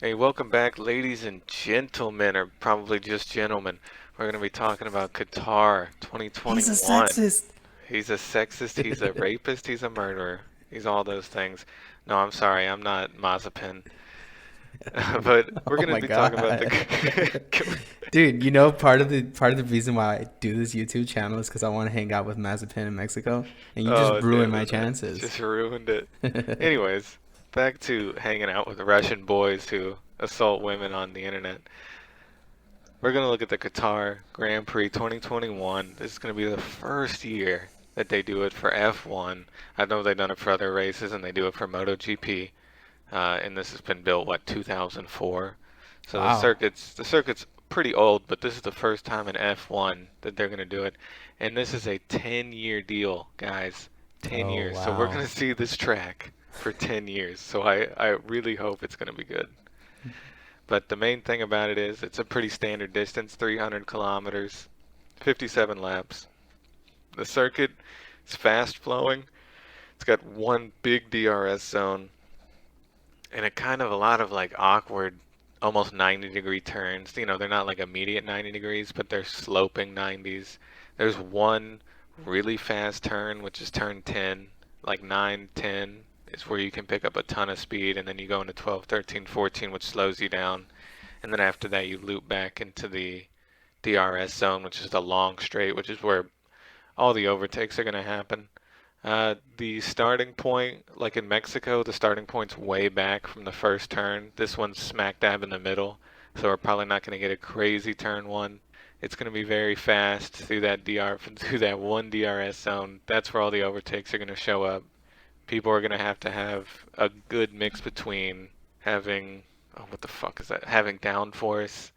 Hey, welcome back, ladies and gentlemen, or probably just gentlemen. We're going to be talking about Qatar He's a 2021. sexist. He's a sexist, he's a rapist, he's a murderer. He's all those things. No, I'm sorry, I'm not Mazepin. But we're Oh going to my be talking about god. the. Dude, you know part of the reason why I do this YouTube channel is because I want to hang out with Mazepin in Mexico, and you just Oh, ruined damn my it, man. chances. Just ruined it. Anyways, back to hanging out with Russian boys who assault women on the internet. We're going to look at the Qatar Grand Prix 2021. This is going to be the first year that they do it for F1. I know they've done it for other races and they do it for MotoGP. And this has been built, what, 2004? So the Wow. circuit's pretty old, but this is the first time in F1 that they're going to do it. And this is a 10-year deal, guys. 10 Oh years. So we're going wow. to see this track for 10 years. So I really hope it's going to be good. But the main thing about it is it's a pretty standard distance, 300 kilometers, 57 laps. The circuit is fast flowing. It's got one big DRS zone and it kind of a lot of like awkward, almost 90-degree turns. They're not like immediate 90 degrees, but they're sloping 90s. There's one really fast turn, which is turn 10, like 9, 10 is where you can pick up a ton of speed, and then you go into 12, 13, 14, which slows you down. And then after that, you loop back into the DRS zone, which is the long straight, which is where all the overtakes are going to happen. The starting point, like in Mexico, the starting point's way back from the first turn. This one's smack dab in the middle, so we're probably not going to get a crazy turn one. It's going to be very fast through that through that one DRS zone. That's where all the overtakes are going to show up. People are going to have a good mix between having, oh, what the fuck is that? Having downforce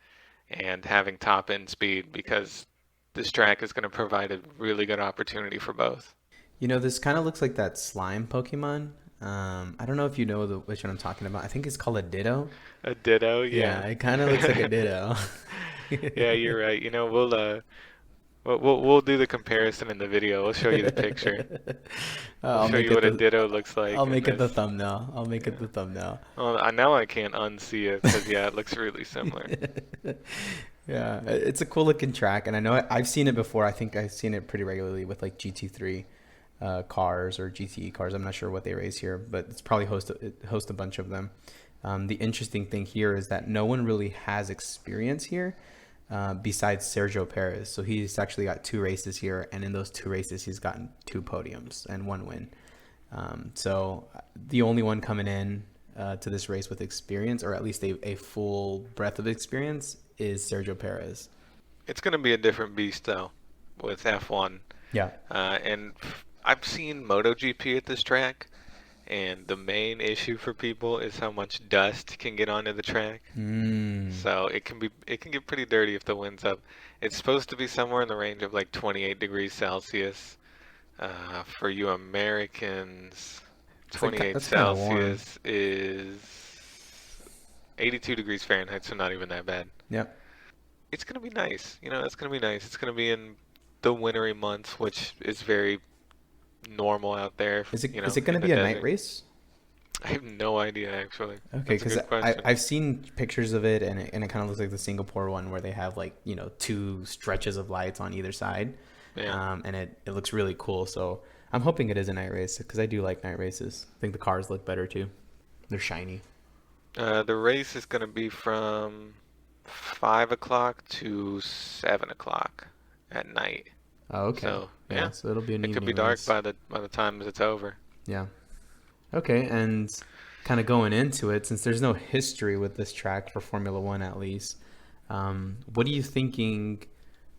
and having top end speed because this track is going to provide a really good opportunity for both. You know, this kind of looks like that slime Pokemon. I don't know if you know which one I'm talking about. I think it's called a Ditto. A ditto, Yeah, yeah. it kind of looks like a Ditto. Yeah, you're right. We'll do the comparison in the video. We'll show you the picture. We'll I'll show make you it what a the ditto looks like I'll in make it the this. thumbnail. I'll make it the thumbnail. Well, now I can't unsee it because yeah, it looks really similar. Yeah, it's a cool looking track, and I know I've seen it before. I think I've seen it pretty regularly with like GT3 cars or GTE cars. I'm not sure what they race here, but it's probably host a bunch of them. The interesting thing here is that no one really has experience here besides Sergio Perez. So he's actually got two races here, and in those two races, he's gotten two podiums and one win. So the only one coming in to this race with experience, or at least a full breadth of experience, is Sergio Perez. It's gonna be a different beast though, with F1. Yeah. And I've seen MotoGP at this track, and the main issue for people is how much dust can get onto the track. Mm. So it can get pretty dirty if the wind's up. It's supposed to be somewhere in the range of like 28 degrees Celsius. For you Americans, It's like 28 that's kind of warm. Celsius is 82 degrees Fahrenheit, so not even that bad. Yep. It's gonna be nice. It's gonna be nice. It's gonna be in the wintry months, which is very normal out there, Is it going to in the be a night desert. race? I have no idea actually. Okay, That's a because good I question. I've seen pictures of it, and it kind of looks like the Singapore one where they have like two stretches of lights on either side, Yeah. and it looks really cool. So I'm hoping it is a night race because I do like night races. I think the cars look better too. They're shiny. The race is gonna be from 5 o'clock to 7 o'clock at night. Oh, okay. So Yeah, yeah, so it'll be an it could evening be dark race. by the time it's over. Yeah. Okay, and kind of going into it, since there's no history with this track for Formula One at least, what are you thinking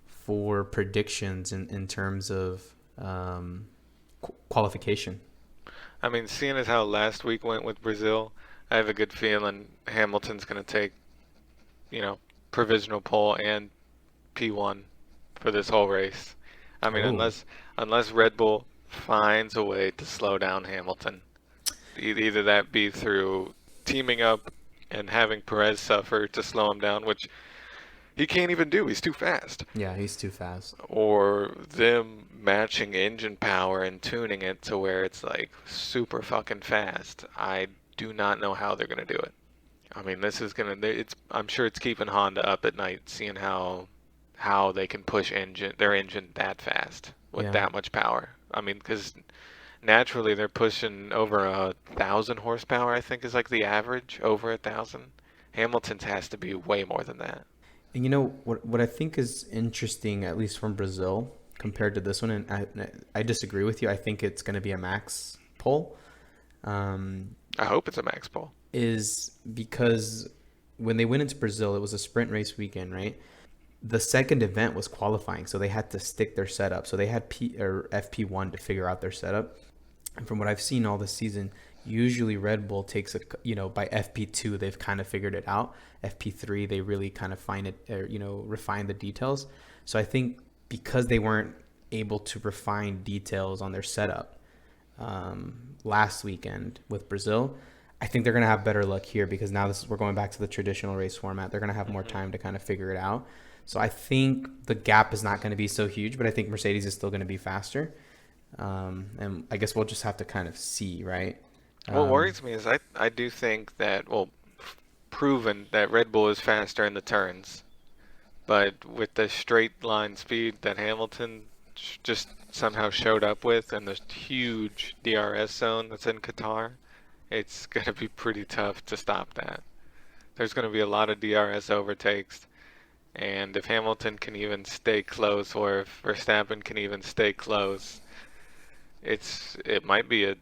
for predictions in terms of qualification? I mean, seeing as how last week went with Brazil, I have a good feeling Hamilton's gonna take, you know, provisional pole and P1 for this whole race. I mean, Oh, unless Red Bull finds a way to slow down Hamilton, either that be through teaming up and having Perez suffer to slow him down, which he can't even do. He's too fast. yeah, he's too fast. Or them matching engine power and tuning it to where it's like super fucking fast. I do not know how they're gonna do it. I mean, this is gonna. It's. I'm sure it's keeping Honda up at night, seeing how they can push their engine that fast with Yeah. that much power. I mean, because naturally they're pushing over 1,000 horsepower. I think is like the average, over 1,000. Hamilton's has to be way more than that. And you know what I think is interesting, at least from Brazil, compared to this one, and I disagree with you. I think it's going to be a max pole. Um, I hope it's a max pole. is because when they went into Brazil, it was a sprint race weekend, right? The second event was qualifying, so they had to stick their setup. So they had FP1 to figure out their setup. And from what I've seen all this season, usually Red Bull takes by FP2 they've kind of figured it out. FP3 they really kind of find it, or, refine the details. So I think because they weren't able to refine details on their setup last weekend with Brazil, I think they're going to have better luck here because now we're going back to the traditional race format. They're going to have more time to kind of figure it out. So I think the gap is not going to be so huge, but I think Mercedes is still going to be faster. And I guess we'll just have to kind of see, right? What Um, worries me is I do think that, well, proven that Red Bull is faster in the turns, but with the straight line speed that Hamilton just somehow showed up with and the huge DRS zone that's in Qatar, it's going to be pretty tough to stop that. There's going to be a lot of DRS overtakes, and if Hamilton can even stay close, or if Verstappen can even stay close, it might be a,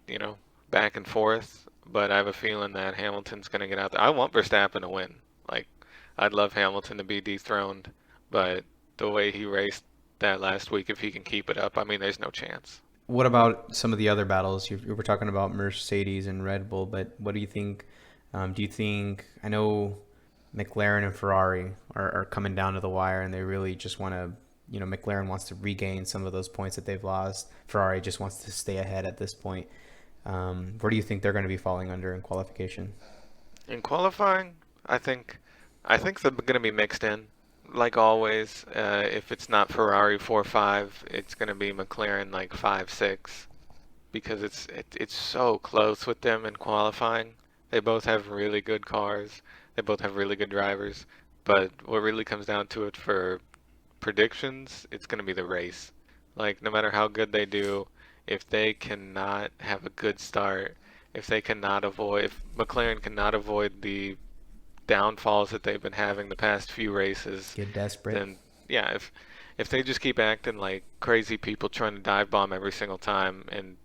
you know, back and forth, but I have a feeling that Hamilton's going to get out there. I want Verstappen to win. Like, I'd love Hamilton to be dethroned, but the way he raced that last week, if he can keep it up, I mean, there's no chance. what about some of the other battles? You were talking about Mercedes and Red Bull, but what do you think? Do you think, I know McLaren and Ferrari are coming down to the wire and they really just want to, McLaren wants to regain some of those points that they've lost. Ferrari just wants to stay ahead at this point. Where do you think they're going to be falling under in qualification? In qualifying, I think I think they're going to be mixed in. Like always, if it's not Ferrari 4-5, it's going to be McLaren like 5-6 because it's so close with them in qualifying. They both have really good cars. They both have really good drivers. But what really comes down to it for predictions, it's going to be the race. Like, no matter how good they do, if they cannot have a good start, if McLaren cannot avoid the downfalls that they've been having the past few races, Get desperate. then yeah, if they just keep acting like crazy people trying to dive bomb every single time and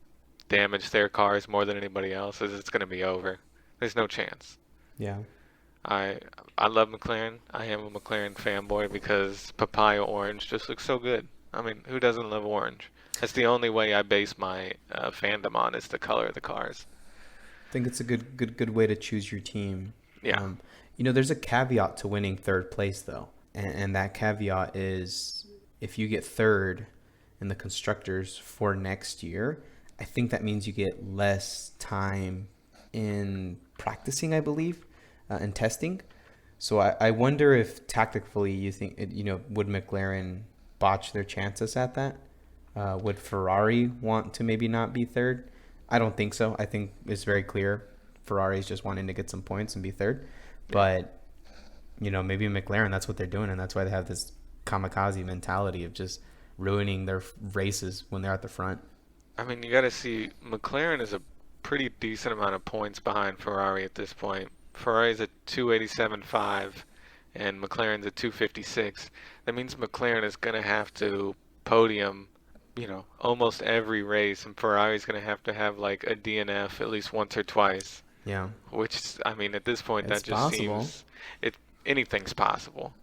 damage their cars more than anybody else's, it's going to be over. There's no chance. Yeah. I I love McLaren. I am a McLaren fanboy because Papaya Orange just looks so good. I mean, who doesn't love orange? That's the only way I base my fandom on is the color of the cars. I think it's a good way to choose your team. Yeah. Um, there's a caveat to winning third place though, and that caveat is if you get third in the constructors for next year, I think that means you get less time in practicing, I believe, and testing. So I wonder if tactically you think, would McLaren botch their chances at that? Would Ferrari want to maybe not be third? I don't think so. I think it's very clear Ferrari's just wanting to get some points and be third. Yeah. But, maybe McLaren, that's what they're doing. And that's why they have this kamikaze mentality of just ruining their races when they're at the front. I mean, you got to see McLaren is a pretty decent amount of points behind Ferrari at this point. Ferrari's at 287.5 and McLaren's at 256. That means McLaren is going to have to podium, almost every race, and Ferrari's going to have like a DNF at least once or twice. Yeah, Which, I mean, at this point, it's that just possible. seems it anything's possible.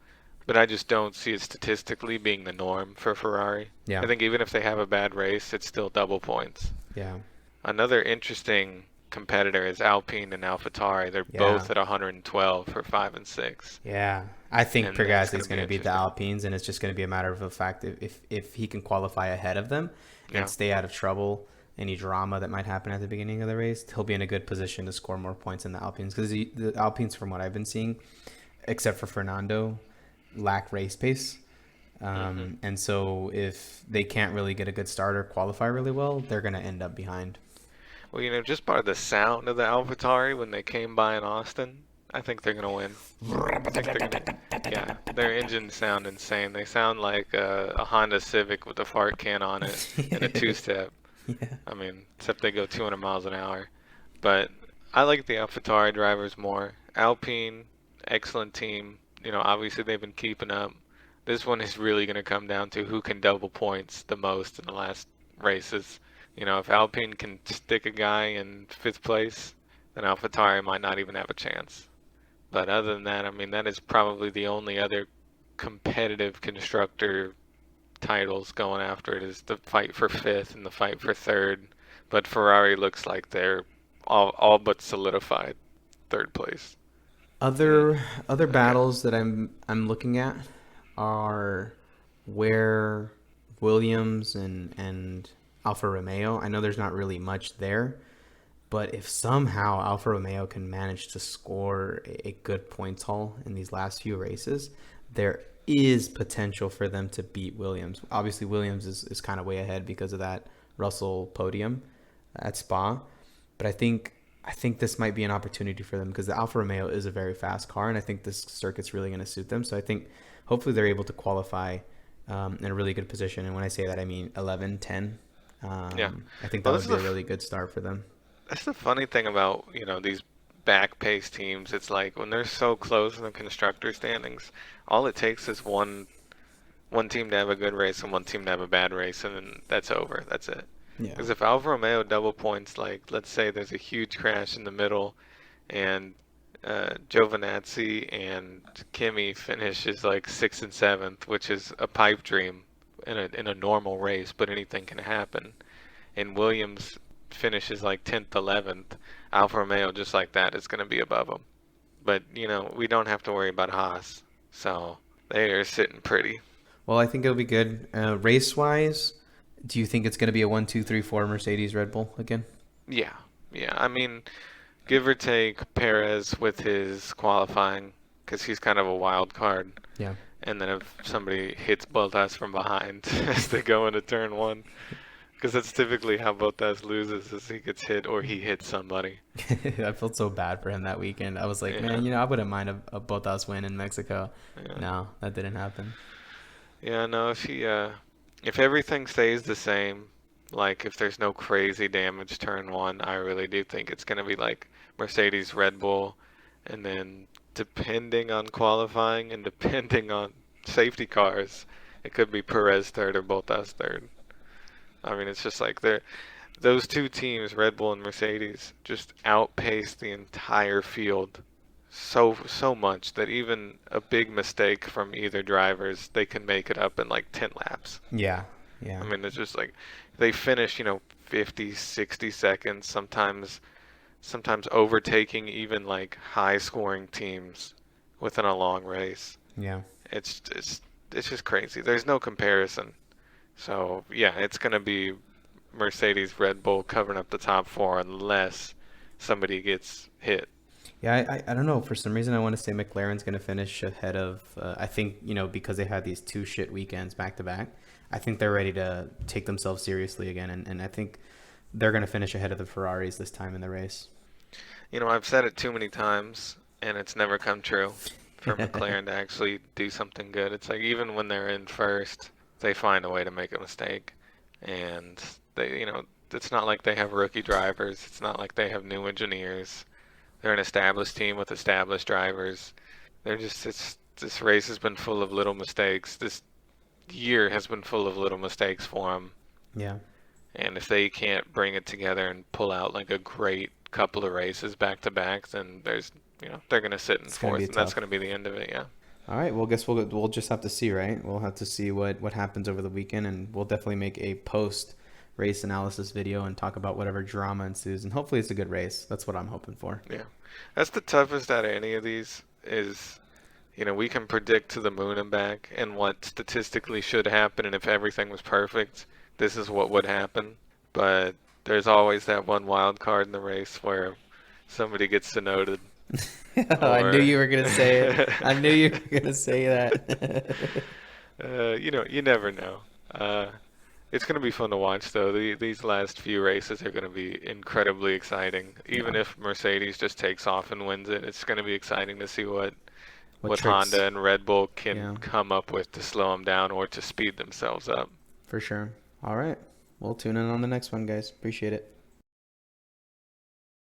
But I just don't see it statistically being the norm for Ferrari. I Yeah, think even if they have a bad race, it's still double points. yeah, Another interesting competitor is Alpine and Alpha Tauri. They're yeah. both at 112 for 5 and 6, Yeah, I think and that's Pregazzi going is to be going to beat the interesting. Alpines, and it's just going to be a matter of the fact that if he can qualify ahead of them and Yeah, stay out of trouble, any drama that might happen at the beginning of the race, he'll be in a good position to score more points than the Alpines because the Alpines, from what I've been seeing, except for Fernando, lack race pace. hmm And so if they can't really get a good start or qualify really well, they're going to end up behind. Well, just by the sound of the Alpha Tauri when they came by in Austin, I think they're gonna win. I think they're gonna. Yeah, their engines sound insane. They sound like a Honda Civic with a fart can on it and a two-step. Yeah. I mean, except they go 200 miles an hour. But I like the Alpha Tauri drivers more. Alpine, excellent team. Obviously they've been keeping up. This one is really going to come down to who can double points the most in the last races. If Alpine can stick a guy in fifth place, then Alpha Tauri might not even have a chance. But other than that, I mean, that is probably the only other competitive constructor titles going after it is the fight for fifth and the fight for third. But Ferrari looks like they're all but solidified third place. And Other okay, battles that I'm looking at are where Williams and Alfa Romeo. I know there's not really much there, but if somehow Alfa Romeo can manage to score a good points haul in these last few races, there is potential for them to beat Williams. Obviously, Williams is kind of way ahead because of that Russell podium at Spa, but I think this might be an opportunity for them because the Alfa Romeo is a very fast car, and I think this circuit's really going to suit them. So I think hopefully they're able to qualify in a really good position. And when I say that, I mean 11, 10. yeah. I think that Well, this would is be a really good start for them. that's the funny thing about these back pace teams. It's like when they're so close in the constructor standings, all it takes is one team to have a good race and one team to have a bad race, and then that's over. That's it. Yeah. Because if Alfa Romeo double points, like let's say there's a huge crash in the middle, and Giovinazzi and Kimi finishes like sixth and seventh, which is a pipe dream in a normal race, but anything can happen. And Williams finishes like 10th, 11th. Alfa Romeo just like that is going to be above them. But we don't have to worry about Haas, so they are sitting pretty. Well, I think it'll be good. Race wise, do you think it's going to be a 1, 2, 3, 4 Mercedes Red Bull again? Yeah, yeah. I mean, give or take Perez with his qualifying, because he's kind of a wild card. Yeah. And then if somebody hits Bottas from behind as they go into turn one, because that's typically how Bottas loses, is he gets hit or he hits somebody. I felt so bad for him that weekend. I was like, Yeah, man, I wouldn't mind a Bottas win in Mexico. yeah, No, that didn't happen. yeah. No, if everything stays the same, like if there's no crazy damage turn one, I really do think it's gonna be like Mercedes, Red Bull, and then depending on qualifying and depending on safety cars, it could be Perez third or Bottas third. I mean, it's just like those two teams, Red Bull and Mercedes, just outpace the entire field so much that even a big mistake from either drivers, they can make it up in like 10 laps. Yeah. I Yeah. mean, it's just like they finish, 50, 60 seconds, sometimes overtaking even like high scoring teams within a long race. Yeah. It's just crazy. There's no comparison. So, yeah, it's going to be Mercedes, Red Bull covering up the top four unless somebody gets hit. Yeah, I don't know. For some reason, I want to say McLaren's going to finish ahead of. I think because they had these two shit weekends back to back. I think they're ready to take themselves seriously again, and I think they're going to finish ahead of the Ferraris this time in the race. I've said it too many times, and it's never come true for McLaren to actually do something good. It's like even when they're in first, they find a way to make a mistake. And it's not like they have rookie drivers. It's not like they have new engineers. They're an established team with established drivers. This race has been full of little mistakes. This year has been full of little mistakes for them. Yeah, And if they can't bring it together and pull out like a great couple of races back to back, then they're going to sit in it's going to be fourth, and that's tough. going to be the end of it. Yeah. All right. Well, guess we'll just have to see, right? We'll have to see what happens over the weekend, and we'll definitely make a post race analysis video and talk about whatever drama ensues. And hopefully, it's a good race. That's what I'm hoping for. Yeah. That's the toughest out of any of these is, we can predict to the moon and back and what statistically should happen, and if everything was perfect, this is what would happen. But there's always that one wild card in the race where somebody gets denoted I knew or you were gonna say it. I knew you were gonna say that. you never know. It's going to be fun to watch, though. These last few races are going to be incredibly exciting. Even Yeah. if Mercedes just takes off and wins it, it's going to be exciting to see What what tricks? Honda and Red Bull can Yeah, come up with to slow them down or to speed themselves up. for sure. All right. We'll tune in on the next one, guys. Appreciate it.